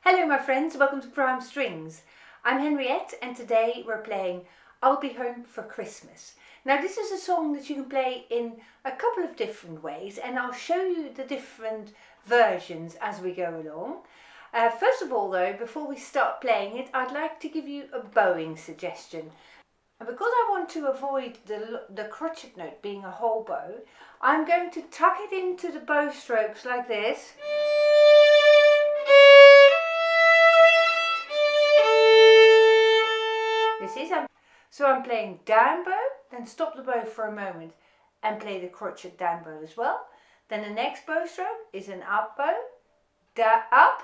Hello my friends, welcome to Prime Strings. I'm Henriette and today we're playing I'll Be Home for Christmas. Now this is a song that you can play in a couple of different ways and I'll show you the different versions as we go along. First of all though, before we start playing it, I'd like to give you a bowing suggestion. And because I want to avoid the crotchet note being a whole bow, I'm going to tuck it into the bow strokes like this. So I'm playing down bow, then stop the bow for a moment and play the crotchet down bow as well. Then the next bow stroke is an up bow, up,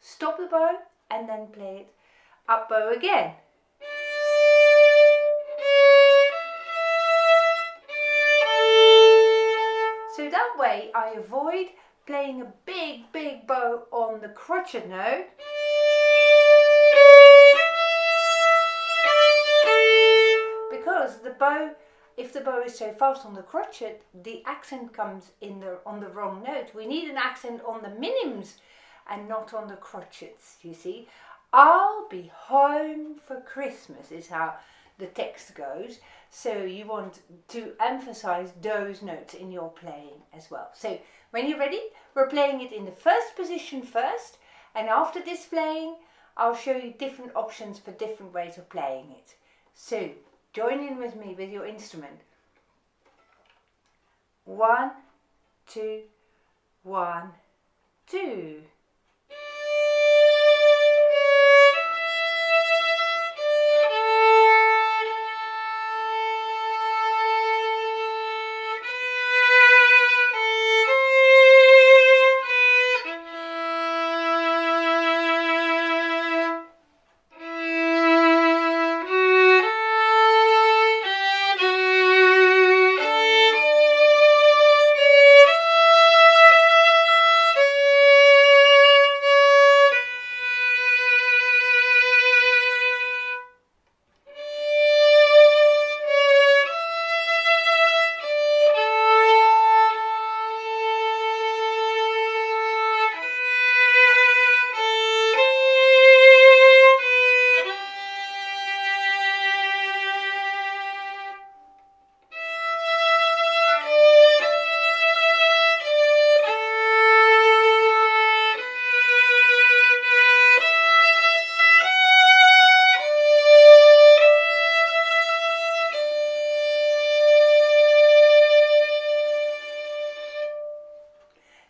stop the bow and then play it up bow again. So that way I avoid playing a big bow on the crotchet note. Because the bow, if the bow is so fast on the crotchet, the accent comes on the wrong note. We need an accent on the minims and not on the crotchets, you see. I'll be home for Christmas is how the text goes. So you want to emphasize those notes in your playing as well. So when you're ready, we're playing it in the first position first. And after this playing, I'll show you different options for different ways of playing it. So join in with me with your instrument. 1, 2, 1, 2.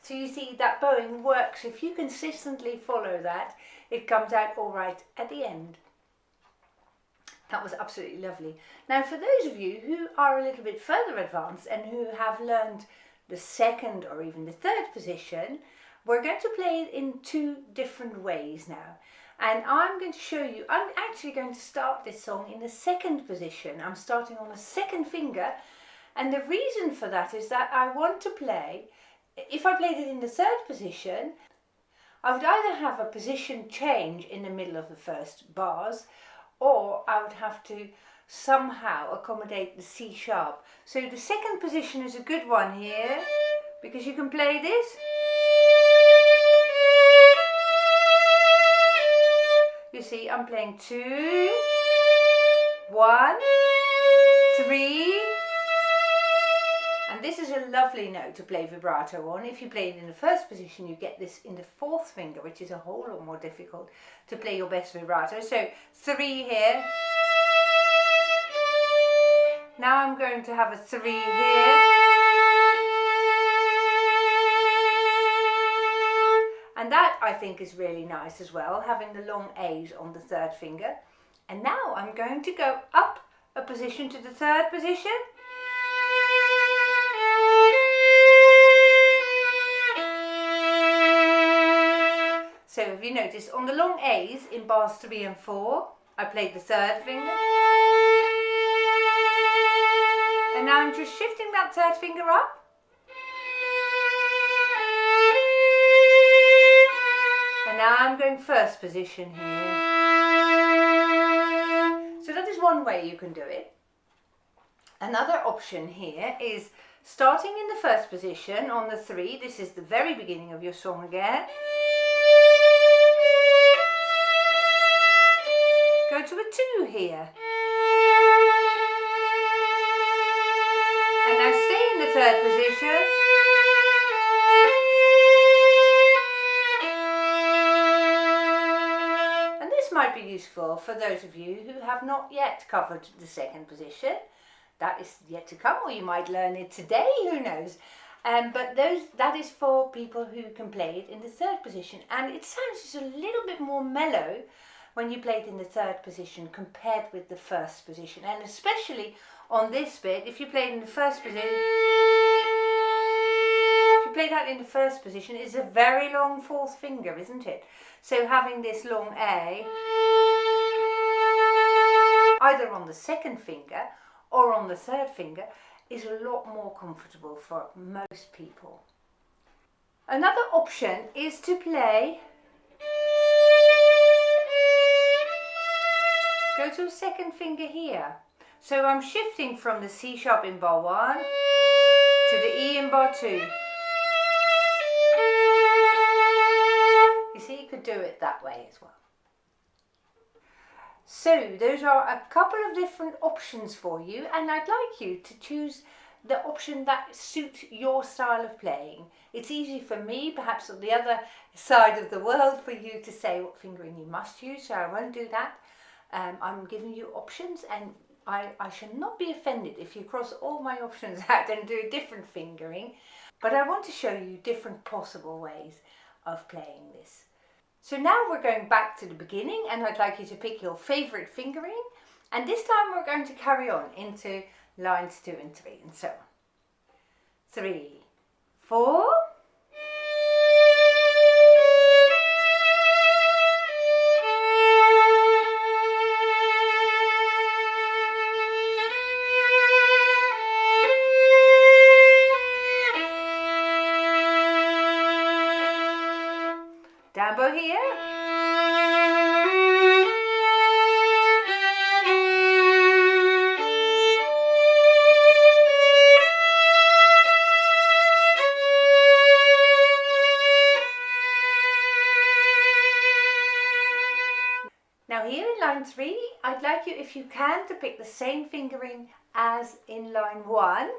So you see that bowing works. If you consistently follow that, it comes out all right at the end. That was absolutely lovely. Now for those of you who are a little bit further advanced and who have learned the second or even the third position, we're going to play it in two different ways now. And I'm going to show you, I'm actually going to start this song in the second position. I'm starting on the second finger. And the reason for that is that I want to play, if I played it in the third position, I would either have a position change in the middle of the first bars, or I would have to somehow accommodate the C sharp. So the second position is a good one here, because you can play this. You see, I'm playing 2, 1, 3. And this is a lovely note to play vibrato on. If you play it in the first position, you get this in the fourth finger, which is a whole lot more difficult to play your best vibrato. So 3 here. Now I'm going to have a 3 here. And that I think is really nice as well, having the long A's on the third finger. And now I'm going to go up a position to the third position. So if you notice, on the long A's in bars 3 and 4, I played the third finger. And now I'm just shifting that third finger up. And now I'm going first position here. So that is one way you can do it. Another option here is starting in the first position on the 3. This is the very beginning of your song again. to a 2 here. And now stay in the 3rd position. And this might be useful for those of you who have not yet covered the 2nd position. That is yet to come, or you might learn it today, who knows. But that is for people who can play it in the 3rd position. And it sounds just a little bit more mellow when you play it in the 3rd position compared with the 1st position. And especially on this bit, if you play it in the 1st position, if you play that in the 1st position, it's a very long 4th finger, isn't it? So having this long A, either on the 2nd finger or on the 3rd finger, is a lot more comfortable for most people. Another option is to play, go to a 2nd finger here. So I'm shifting from the C sharp in bar 1 to the E in bar 2. You see, you could do it that way as well. So those are a couple of different options for you, and I'd like you to choose the option that suits your style of playing. It's easy for me, perhaps on the other side of the world, for you to say what fingering you must use, so I won't do that. I'm giving you options, and I shall not be offended if you cross all my options out and do a different fingering, but I want to show you different possible ways of playing this. So now we're going back to the beginning, and I'd like you to pick your favourite fingering, and this time we're going to carry on into lines 2 and 3 and so on. 3, 4. Down bow here. Now here in line 3, I'd like you, if you can, to pick the same fingering as in line 1.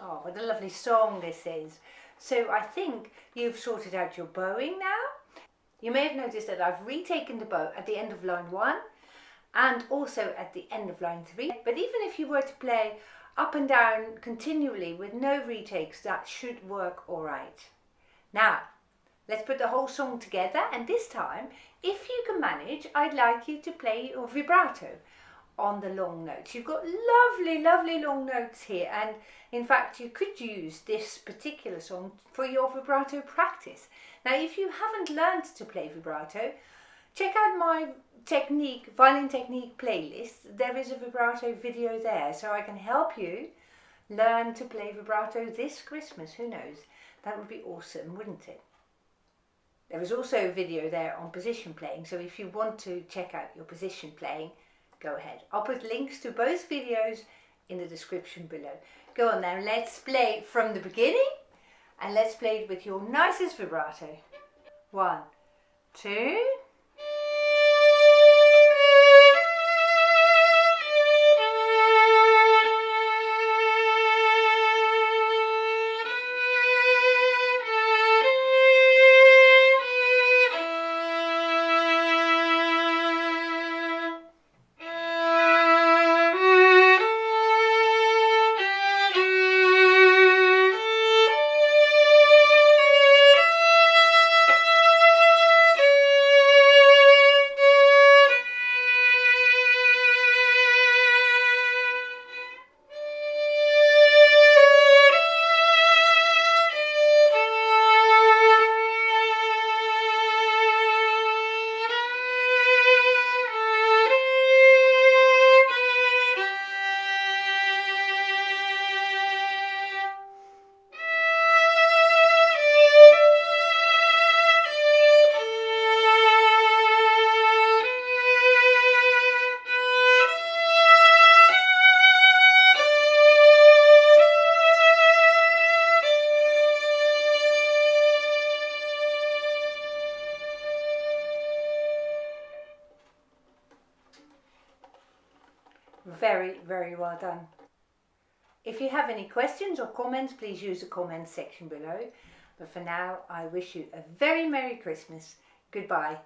Oh, what a lovely song this is. So I think you've sorted out your bowing now. You may have noticed that I've retaken the bow at the end of line 1 and also at the end of line 3. But even if you were to play up and down continually with no retakes, that should work all right. Now, let's put the whole song together, and this time, if you can manage, I'd like you to play your vibrato on the long notes. You've got lovely, lovely long notes here, and in fact you could use this particular song for your vibrato practice. Now if you haven't learned to play vibrato, check out my violin technique playlist. There is a vibrato video there, so I can help you learn to play vibrato this Christmas. Who knows? That would be awesome, wouldn't it? There is also a video there on position playing, so if you want to check out your position playing, go ahead. I'll put links to both videos in the description below. Go on now, let's play from the beginning, and let's play it with your nicest vibrato. 1, 2. Very, very well done. If you have any questions or comments, please use the comments section below. But for now, I wish you a very Merry Christmas. Goodbye.